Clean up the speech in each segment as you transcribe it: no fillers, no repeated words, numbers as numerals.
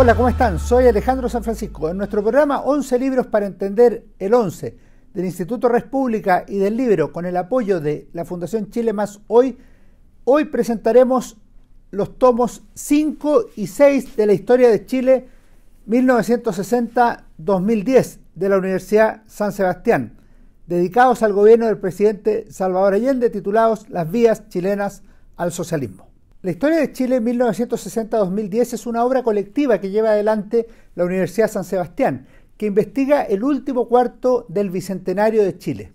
Hola, ¿cómo están? Soy Alejandro San Francisco. En nuestro programa 11 libros para entender el 11 del Instituto Res Pública y del Libro, con el apoyo de la Fundación Chile Más Hoy presentaremos los tomos 5 y 6 de la historia de Chile 1960-2010 de la Universidad San Sebastián, dedicados al gobierno del presidente Salvador Allende, titulados Las vías chilenas al socialismo. La historia de Chile 1960-2010 es una obra colectiva que lleva adelante la Universidad San Sebastián, que investiga el último cuarto del Bicentenario de Chile.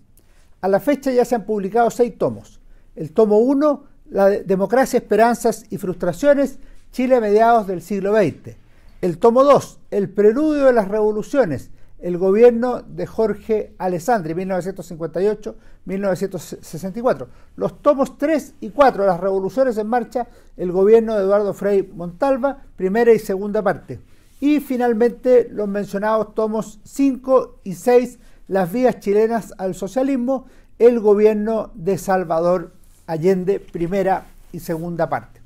A la fecha ya se han publicado 6 tomos. El tomo 1, La democracia, esperanzas y frustraciones, Chile a mediados del siglo XX. El tomo 2, El preludio de las revoluciones, el gobierno de Jorge Alessandri, 1958-1964. Los tomos 3 y 4, Las revoluciones en marcha, el gobierno de Eduardo Frei Montalva, primera y segunda parte. Y finalmente los mencionados tomos 5 y 6, Las vías chilenas al socialismo, el gobierno de Salvador Allende, primera y segunda parte.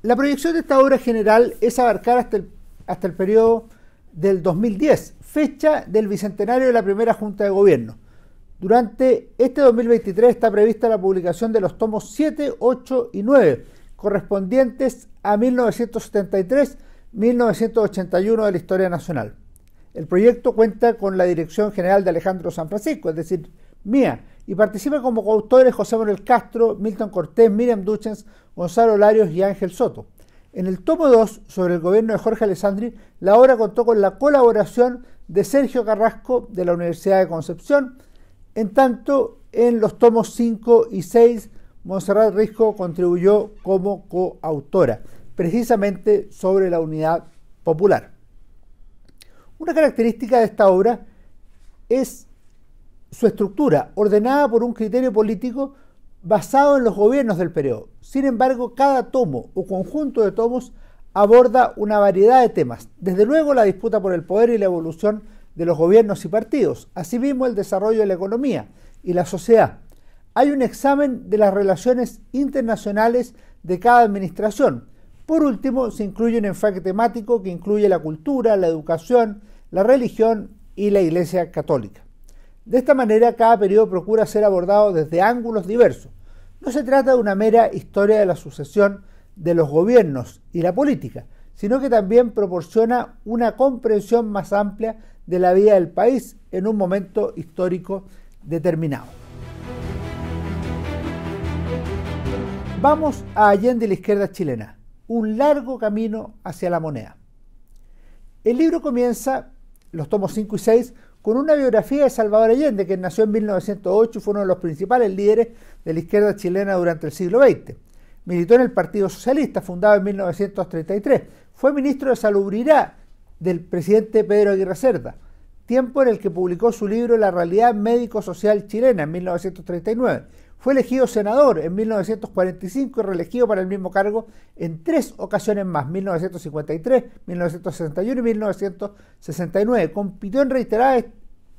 La proyección de esta obra general es abarcar hasta el periodo del 2010, fecha del bicentenario de la primera Junta de Gobierno. Durante este 2023 está prevista la publicación de los tomos 7, 8 y 9, correspondientes a 1973-1981 de la historia nacional. El proyecto cuenta con la dirección general de Alejandro San Francisco, es decir, mía, y participan como coautores José Manuel Castro, Milton Cortés, Miriam Duchens, Gonzalo Larios y Ángel Soto. En el tomo 2, sobre el gobierno de Jorge Alessandri, la obra contó con la colaboración de Sergio Carrasco de la Universidad de Concepción. En tanto, en los tomos 5 y 6, Montserrat Risco contribuyó como coautora, precisamente sobre la unidad popular. Una característica de esta obra es su estructura, ordenada por un criterio político basado en los gobiernos del periodo. Sin embargo, cada tomo o conjunto de tomos aborda una variedad de temas, desde luego la disputa por el poder y la evolución de los gobiernos y partidos, asimismo el desarrollo de la economía y la sociedad. Hay un examen de las relaciones internacionales de cada administración. Por último, se incluye un enfoque temático que incluye la cultura, la educación, la religión y la Iglesia Católica. De esta manera, cada periodo procura ser abordado desde ángulos diversos. No se trata de una mera historia de la sucesión de los gobiernos y la política, sino que también proporciona una comprensión más amplia de la vida del país en un momento histórico determinado. Vamos a Allende y la izquierda chilena, un largo camino hacia la moneda. El libro comienza, los tomos 5 y 6, con una biografía de Salvador Allende, que nació en 1908 y fue uno de los principales líderes de la izquierda chilena durante el siglo XX. Militó en el Partido Socialista, fundado en 1933. Fue ministro de Salubridad del presidente Pedro Aguirre Cerda, tiempo en el que publicó su libro La realidad médico-social chilena en 1939. Fue elegido senador en 1945 y reelegido para el mismo cargo en 3 ocasiones más, 1953, 1961 y 1969. Compitió en reiteradas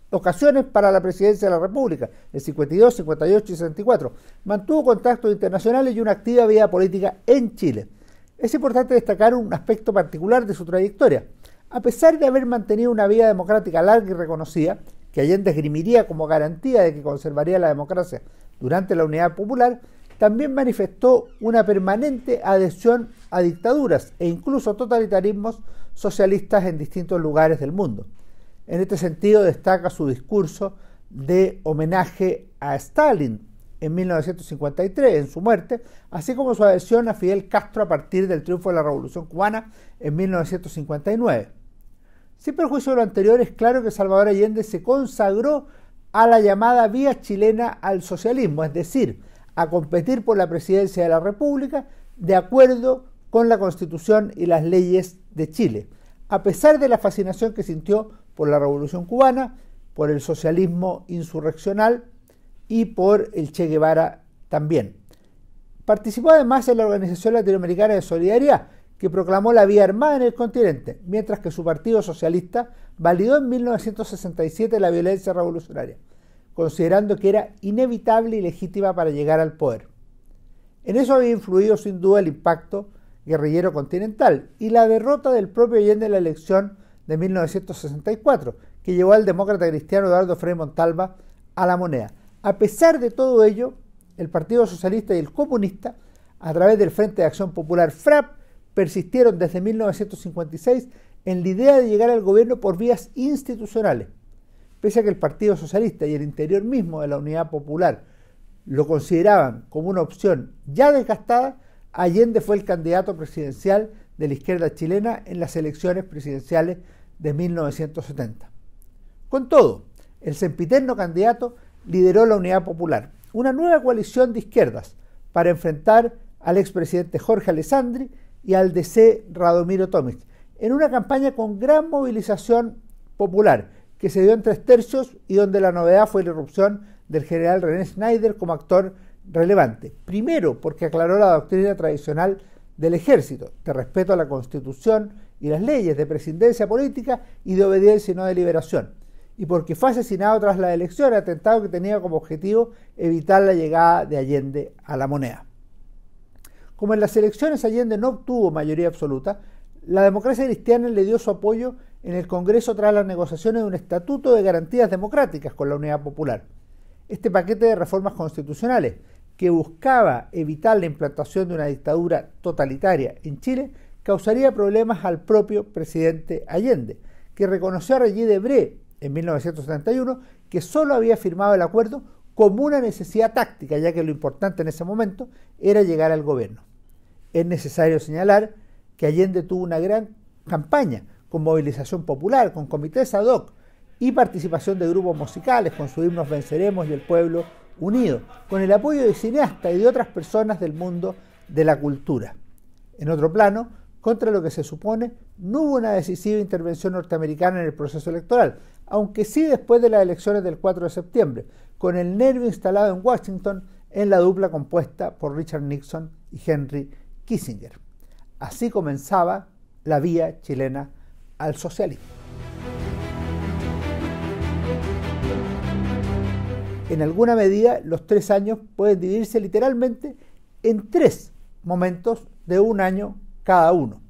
ocasiones para la presidencia de la República, en 52, 58 y 64. Mantuvo contactos internacionales y una activa vida política en Chile. Es importante destacar un aspecto particular de su trayectoria. A pesar de haber mantenido una vida democrática larga y reconocida, que Allende esgrimiría como garantía de que conservaría la democracia durante la Unidad Popular, también manifestó una permanente adhesión a dictaduras e incluso totalitarismos socialistas en distintos lugares del mundo. En este sentido destaca su discurso de homenaje a Stalin en 1953, en su muerte, así como su adhesión a Fidel Castro a partir del triunfo de la Revolución Cubana en 1959. Sin perjuicio de lo anterior, es claro que Salvador Allende se consagró a la llamada vía chilena al socialismo, es decir, a competir por la presidencia de la República de acuerdo con la Constitución y las leyes de Chile, a pesar de la fascinación que sintió por la Revolución Cubana, por el socialismo insurreccional y por el Che Guevara también. Participó además en la Organización Latinoamericana de Solidaridad, que proclamó la vía armada en el continente, mientras que su partido socialista validó en 1967 la violencia revolucionaria, considerando que era inevitable y legítima para llegar al poder. En eso había influido sin duda el impacto guerrillero continental, y la derrota del propio Allende en la elección de 1964, que llevó al demócrata cristiano Eduardo Frei Montalva a la moneda. A pesar de todo ello, el Partido Socialista y el Comunista, a través del Frente de Acción Popular FRAP, persistieron desde 1956 en la idea de llegar al gobierno por vías institucionales. Pese a que el Partido Socialista y el interior mismo de la Unidad Popular lo consideraban como una opción ya desgastada, Allende fue el candidato presidencial de la izquierda chilena en las elecciones presidenciales de 1970. Con todo, el sempiterno candidato lideró la Unidad Popular, una nueva coalición de izquierdas, para enfrentar al expresidente Jorge Alessandri y al DC Radomiro Tomic, en una campaña con gran movilización popular, que se dio en 3/3 y donde la novedad fue la irrupción del general René Schneider como actor relevante. Primero, porque aclaró la doctrina tradicional del ejército, de respeto a la Constitución y las leyes, de prescindencia política y de obediencia y no de liberación. Y porque fue asesinado tras la elección, atentado que tenía como objetivo evitar la llegada de Allende a la moneda. Como en las elecciones Allende no obtuvo mayoría absoluta, la democracia cristiana le dio su apoyo en el Congreso tras las negociaciones de un estatuto de garantías democráticas con la Unidad Popular. Este paquete de reformas constitucionales, que buscaba evitar la implantación de una dictadura totalitaria en Chile, causaría problemas al propio presidente Allende, que reconoció a Regis Debray en 1971 que solo había firmado el acuerdo como una necesidad táctica, ya que lo importante en ese momento era llegar al gobierno. Es necesario señalar que Allende tuvo una gran campaña con movilización popular, con comités ad hoc y participación de grupos musicales con sus himnos Venceremos y El Pueblo Unido, con el apoyo de cineastas y de otras personas del mundo de la cultura. En otro plano, contra lo que se supone, no hubo una decisiva intervención norteamericana en el proceso electoral, aunque sí después de las elecciones del 4 de septiembre, con el nervio instalado en Washington en la dupla compuesta por Richard Nixon y Henry Kissinger. Así comenzaba la vía chilena al socialismo. En alguna medida, los 3 años pueden dividirse literalmente en 3 momentos de un año cada uno.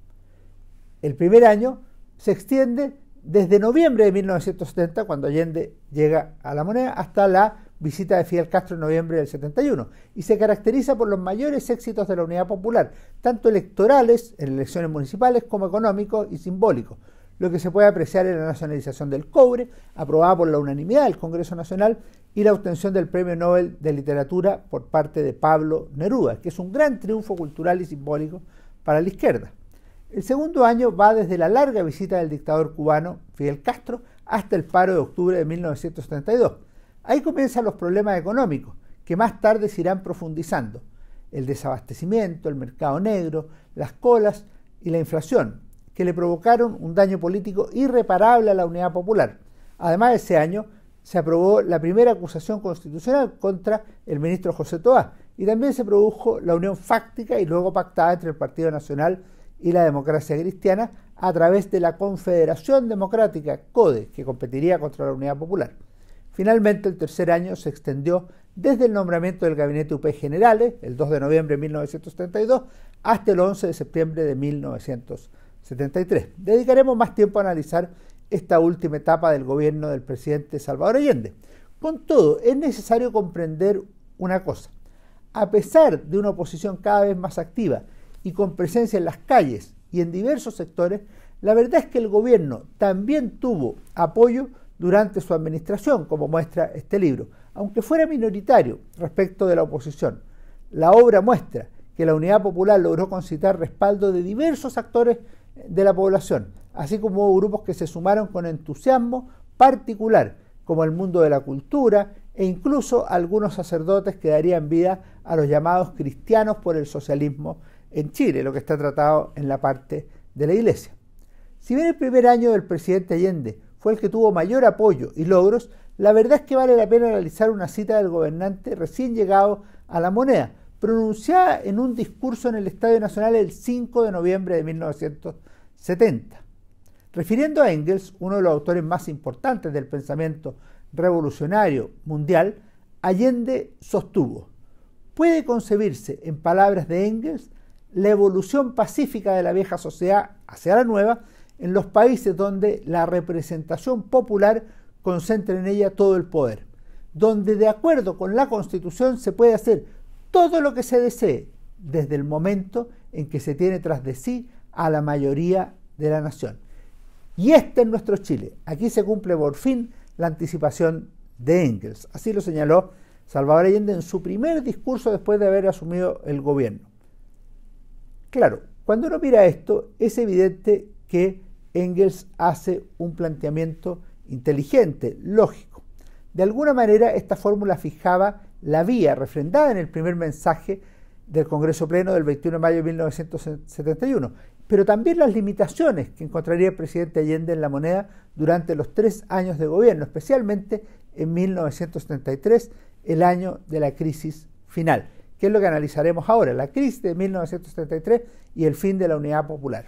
El primer año se extiende desde noviembre de 1970, cuando Allende llega a la moneda, hasta la visita de Fidel Castro en noviembre del 71, y se caracteriza por los mayores éxitos de la Unidad Popular, tanto electorales, en elecciones municipales, como económicos y simbólicos, lo que se puede apreciar en la nacionalización del cobre, aprobada por la unanimidad del Congreso Nacional, y la obtención del Premio Nobel de Literatura por parte de Pablo Neruda, que es un gran triunfo cultural y simbólico para la izquierda. El segundo año va desde la larga visita del dictador cubano Fidel Castro hasta el paro de octubre de 1972. Ahí comienzan los problemas económicos, que más tarde se irán profundizando: el desabastecimiento, el mercado negro, las colas y la inflación, que le provocaron un daño político irreparable a la Unidad Popular. Además, ese año se aprobó la primera acusación constitucional contra el ministro José Toá, y también se produjo la unión fáctica y luego pactada entre el Partido Nacional y la Democracia Cristiana a través de la Confederación Democrática, CODE, que competiría contra la Unidad Popular. Finalmente, el tercer año se extendió desde el nombramiento del Gabinete UP Generales, el 2 de noviembre de 1972, hasta el 11 de septiembre de 1973. Dedicaremos más tiempo a analizar esta última etapa del gobierno del presidente Salvador Allende. Con todo, es necesario comprender una cosa: a pesar de una oposición cada vez más activa y con presencia en las calles y en diversos sectores, la verdad es que el gobierno también tuvo apoyo durante su administración, como muestra este libro, aunque fuera minoritario respecto de la oposición. La obra muestra que la Unidad Popular logró concitar respaldo de diversos actores de la población, así como hubo grupos que se sumaron con entusiasmo particular, como el mundo de la cultura e incluso algunos sacerdotes que darían vida a los llamados cristianos por el socialismo en Chile, lo que está tratado en la parte de la Iglesia. Si bien el primer año del presidente Allende fue el que tuvo mayor apoyo y logros, la verdad es que vale la pena analizar una cita del gobernante recién llegado a la moneda, pronunciada en un discurso en el Estadio Nacional el 5 de noviembre de 1970. Refiriendo a Engels, uno de los autores más importantes del pensamiento revolucionario mundial, Allende sostuvo: puede concebirse, en palabras de Engels, la evolución pacífica de la vieja sociedad hacia la nueva en los países donde la representación popular concentra en ella todo el poder, donde de acuerdo con la Constitución se puede hacer todo lo que se desee desde el momento en que se tiene tras de sí a la mayoría de la nación. Y este es nuestro Chile. Aquí se cumple por fin la anticipación de Engels. Así lo señaló Salvador Allende en su primer discurso después de haber asumido el gobierno. Claro, cuando uno mira esto, es evidente que Engels hace un planteamiento inteligente, lógico. De alguna manera, esta fórmula fijaba la vía refrendada en el primer mensaje del Congreso Pleno del 21 de mayo de 1971, pero también las limitaciones que encontraría el presidente Allende en la moneda durante los 3 años de gobierno, especialmente en 1973, el año de la crisis final, que es lo que analizaremos ahora, la crisis de 1973 y el fin de la Unidad Popular.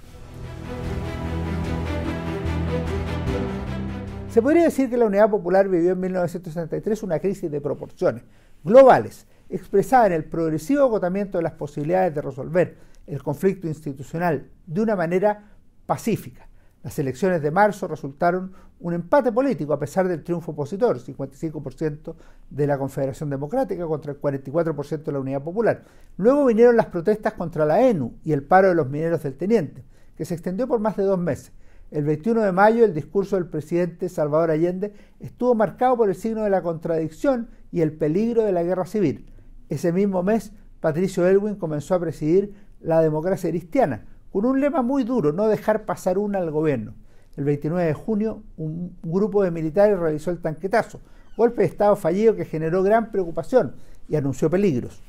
Se podría decir que la Unidad Popular vivió en 1973 una crisis de proporciones globales, expresada en el progresivo agotamiento de las posibilidades de resolver el conflicto institucional de una manera pacífica. Las elecciones de marzo resultaron un empate político a pesar del triunfo opositor, 55% de la Confederación Democrática contra el 44% de la Unidad Popular. Luego vinieron las protestas contra la ENU y el paro de los mineros del Teniente, que se extendió por más de 2 meses. El 21 de mayo, el discurso del presidente Salvador Allende estuvo marcado por el signo de la contradicción y el peligro de la guerra civil. Ese mismo mes, Patricio Aylwin comenzó a presidir la democracia cristiana, con un lema muy duro: no dejar pasar una al gobierno. El 29 de junio, un grupo de militares realizó el tanquetazo, golpe de Estado fallido que generó gran preocupación y anunció peligros.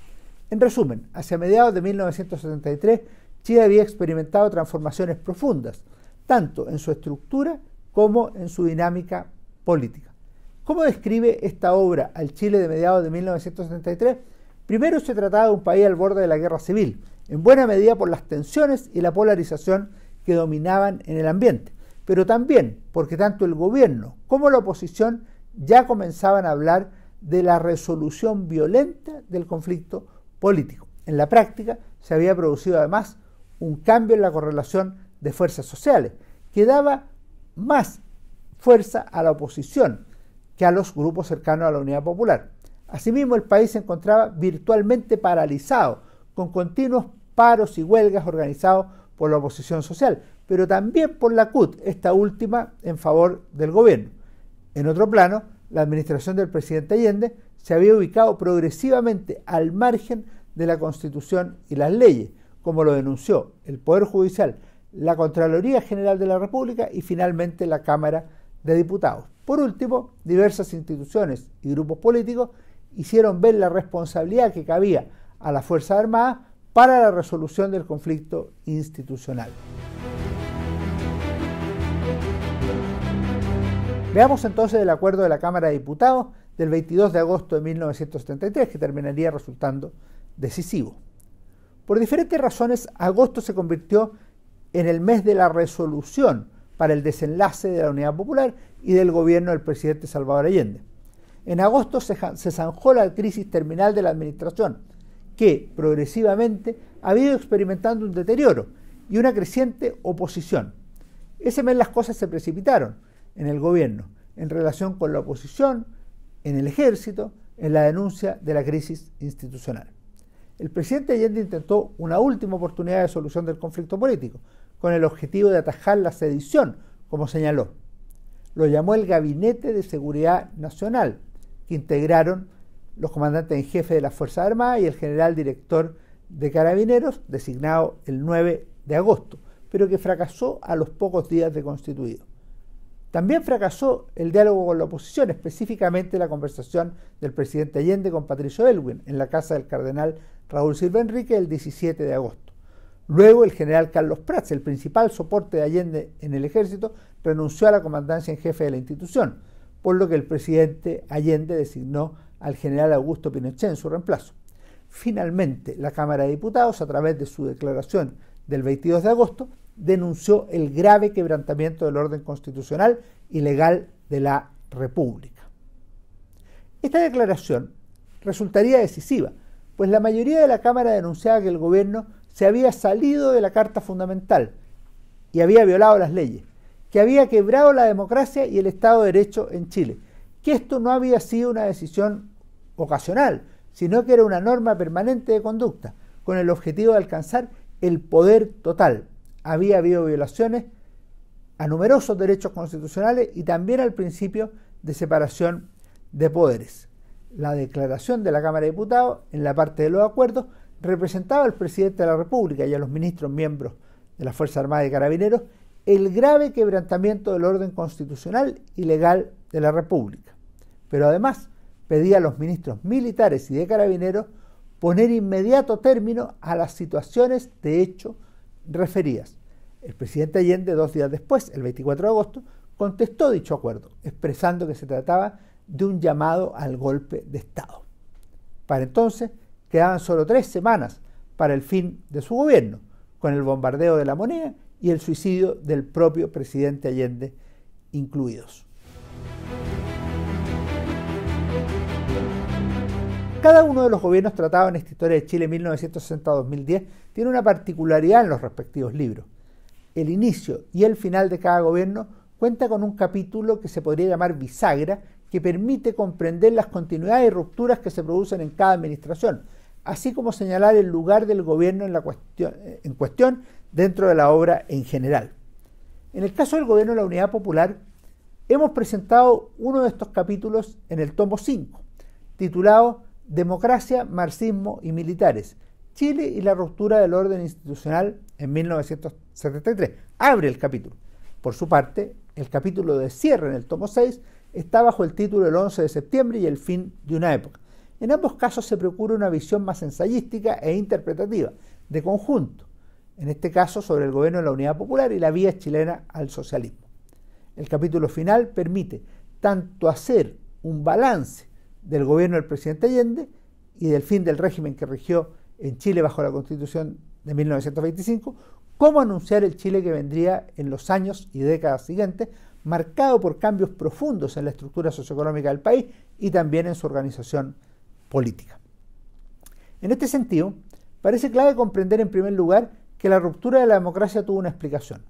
En resumen, hacia mediados de 1973, Chile había experimentado transformaciones profundas, tanto en su estructura como en su dinámica política. ¿Cómo describe esta obra al Chile de mediados de 1973? Primero, se trataba de un país al borde de la guerra civil, en buena medida por las tensiones y la polarización que dominaban en el ambiente, pero también porque tanto el gobierno como la oposición ya comenzaban a hablar de la resolución violenta del conflicto político. En la práctica, se había producido además un cambio en la correlación de fuerzas sociales, que daba más fuerza a la oposición que a los grupos cercanos a la Unidad Popular. Asimismo, el país se encontraba virtualmente paralizado, con continuos paros y huelgas organizados por la oposición social, pero también por la CUT, esta última en favor del gobierno. En otro plano, la administración del presidente Allende se había ubicado progresivamente al margen de la Constitución y las leyes, como lo denunció el Poder Judicial, la Contraloría General de la República y finalmente la Cámara de Diputados. Por último, diversas instituciones y grupos políticos hicieron ver la responsabilidad que cabía a las Fuerzas Armadas para la resolución del conflicto institucional. Veamos entonces el acuerdo de la Cámara de Diputados del 22 de agosto de 1973, que terminaría resultando decisivo. Por diferentes razones, agosto se convirtió en el mes de la resolución para el desenlace de la Unidad Popular y del gobierno del presidente Salvador Allende. En agosto se zanjó la crisis terminal de la administración, que progresivamente había ido experimentando un deterioro y una creciente oposición. Ese mes las cosas se precipitaron en el gobierno, en relación con la oposición, en el ejército, en la denuncia de la crisis institucional. El presidente Allende intentó una última oportunidad de solución del conflicto político, con el objetivo de atajar la sedición, como señaló. Lo llamó el Gabinete de Seguridad Nacional, que integraron los comandantes en jefe de las Fuerzas Armadas y el general director de Carabineros, designado el 9 de agosto, pero que fracasó a los pocos días de constituido. También fracasó el diálogo con la oposición, específicamente la conversación del presidente Allende con Patricio Aylwin en la casa del cardenal Raúl Silva Enrique el 17 de agosto. Luego, el general Carlos Prats, el principal soporte de Allende en el ejército, renunció a la comandancia en jefe de la institución, por lo que el presidente Allende designó al general Augusto Pinochet en su reemplazo. Finalmente, la Cámara de Diputados, a través de su declaración del 22 de agosto, denunció el grave quebrantamiento del orden constitucional y legal de la República. Esta declaración resultaría decisiva, pues la mayoría de la Cámara denunciaba que el gobierno se había salido de la Carta Fundamental y había violado las leyes, que había quebrado la democracia y el Estado de Derecho en Chile, que esto no había sido una decisión ocasional, sino que era una norma permanente de conducta, con el objetivo de alcanzar el poder total. Había habido violaciones a numerosos derechos constitucionales y también al principio de separación de poderes. La declaración de la Cámara de Diputados, en la parte de los acuerdos, representaba al presidente de la República y a los ministros miembros de la Fuerza Armada y Carabineros el grave quebrantamiento del orden constitucional y legal de la República. Pero además pedía a los ministros militares y de Carabineros poner inmediato término a las situaciones de hecho referidas. El presidente Allende, 2 días después, el 24 de agosto, contestó dicho acuerdo, expresando que se trataba de un llamado al golpe de Estado. Para entonces quedaban solo 3 semanas para el fin de su gobierno, con el bombardeo de La Moneda y el suicidio del propio presidente Allende incluidos. Cada uno de los gobiernos tratados en esta historia de Chile 1960-2010 tiene una particularidad en los respectivos libros. El inicio y el final de cada gobierno cuenta con un capítulo que se podría llamar bisagra, que permite comprender las continuidades y rupturas que se producen en cada administración, así como señalar el lugar del gobierno en cuestión dentro de la obra en general. En el caso del gobierno de la Unidad Popular, hemos presentado uno de estos capítulos en el tomo 5, titulado Democracia, Marxismo y Militares, Chile y la ruptura del orden institucional en 1973. Abre el capítulo. Por su parte, el capítulo de cierre en el tomo 6 está bajo el título El 11 de septiembre y el fin de una época. En ambos casos se procura una visión más ensayística e interpretativa, de conjunto, en este caso sobre el gobierno de la Unidad Popular y la vía chilena al socialismo. El capítulo final permite tanto hacer un balance del gobierno del presidente Allende y del fin del régimen que rigió en Chile bajo la Constitución de 1925, como anunciar el Chile que vendría en los años y décadas siguientes, marcado por cambios profundos en la estructura socioeconómica del país y también en su organización política. En este sentido, parece clave comprender en primer lugar que la ruptura de la democracia tuvo una explicación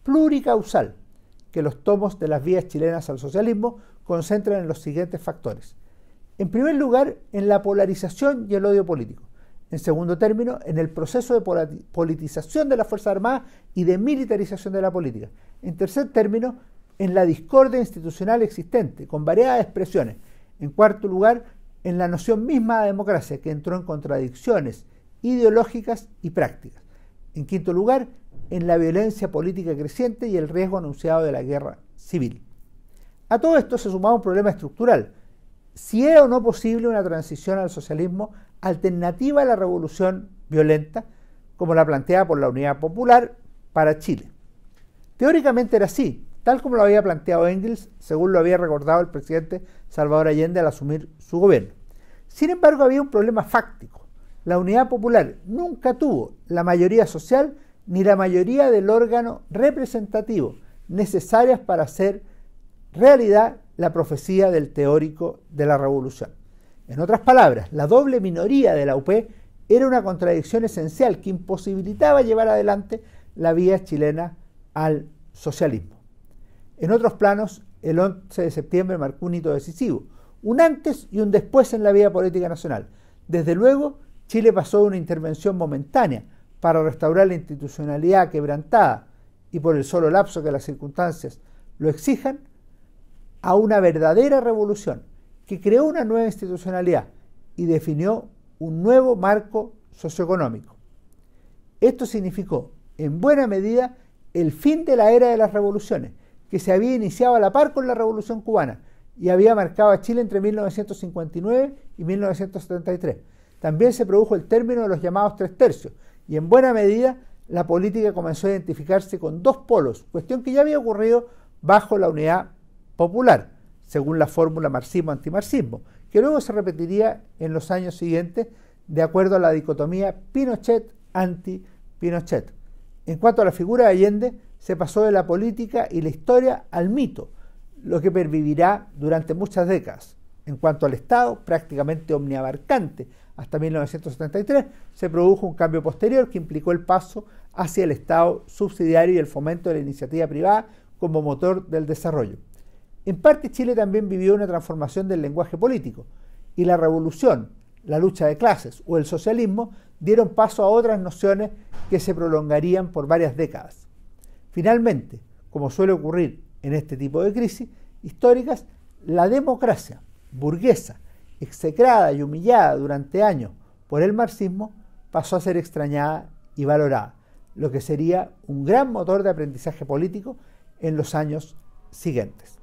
pluricausal, que los tomos de las vías chilenas al socialismo concentran en los siguientes factores. En primer lugar, en la polarización y el odio político. En segundo término, en el proceso de politización de las Fuerzas Armadas y de militarización de la política. En tercer término, en la discordia institucional existente, con variadas expresiones. En cuarto lugar, en la noción misma de democracia, que entró en contradicciones ideológicas y prácticas. En quinto lugar, en la violencia política creciente y el riesgo anunciado de la guerra civil. A todo esto se sumaba un problema estructural. Si era o no posible una transición al socialismo alternativa a la revolución violenta, como la planteada por la Unidad Popular para Chile. Teóricamente era así, tal como lo había planteado Engels, según lo había recordado el presidente Salvador Allende al asumir su gobierno. Sin embargo, había un problema fáctico. La Unidad Popular nunca tuvo la mayoría social ni la mayoría del órgano representativo necesarias para hacer realidad la profecía del teórico de la revolución. En otras palabras, la doble minoría de la UP era una contradicción esencial que imposibilitaba llevar adelante la vía chilena al socialismo. En otros planos, el 11 de septiembre marcó un hito decisivo, un antes y un después en la vida política nacional. Desde luego, Chile pasó de una intervención momentánea para restaurar la institucionalidad quebrantada y por el solo lapso que las circunstancias lo exijan, a una verdadera revolución que creó una nueva institucionalidad y definió un nuevo marco socioeconómico. Esto significó, en buena medida, el fin de la era de las revoluciones, que se había iniciado a la par con la Revolución Cubana y había marcado a Chile entre 1959 y 1973. También se produjo el término de los llamados tres tercios y, en buena medida, la política comenzó a identificarse con dos polos, cuestión que ya había ocurrido bajo la Unidad Popular, según la fórmula marxismo-antimarxismo, que luego se repetiría en los años siguientes de acuerdo a la dicotomía Pinochet-anti-Pinochet. En cuanto a la figura de Allende, se pasó de la política y la historia al mito, lo que pervivirá durante muchas décadas. En cuanto al Estado, prácticamente omniabarcante hasta 1973, se produjo un cambio posterior que implicó el paso hacia el Estado subsidiario y el fomento de la iniciativa privada como motor del desarrollo. En parte, Chile también vivió una transformación del lenguaje político, y la revolución, la lucha de clases o el socialismo dieron paso a otras nociones que se prolongarían por varias décadas. Finalmente, como suele ocurrir en este tipo de crisis históricas, la democracia burguesa, execrada y humillada durante años por el marxismo, pasó a ser extrañada y valorada, lo que sería un gran motor de aprendizaje político en los años siguientes.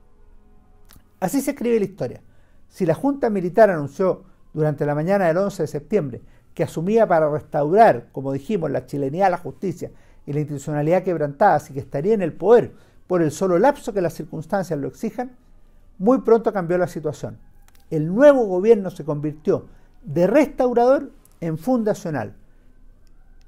Así se escribe la historia. Si la Junta Militar anunció durante la mañana del 11 de septiembre que asumía para restaurar, como dijimos, la chilenidad, la justicia y la institucionalidad quebrantadas y que estaría en el poder por el solo lapso que las circunstancias lo exijan, muy pronto cambió la situación. El nuevo gobierno se convirtió de restaurador en fundacional.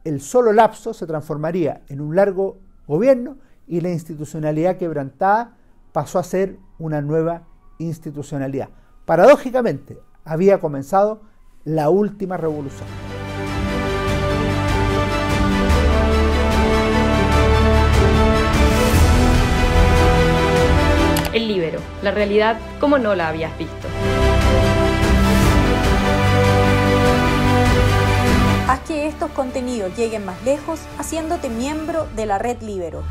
El solo lapso se transformaría en un largo gobierno y la institucionalidad quebrantada pasó a ser una nueva institucionalidad. Paradójicamente, había comenzado la última revolución. El Líbero, la realidad como no la habías visto. Haz que estos contenidos lleguen más lejos haciéndote miembro de la Red Líbero.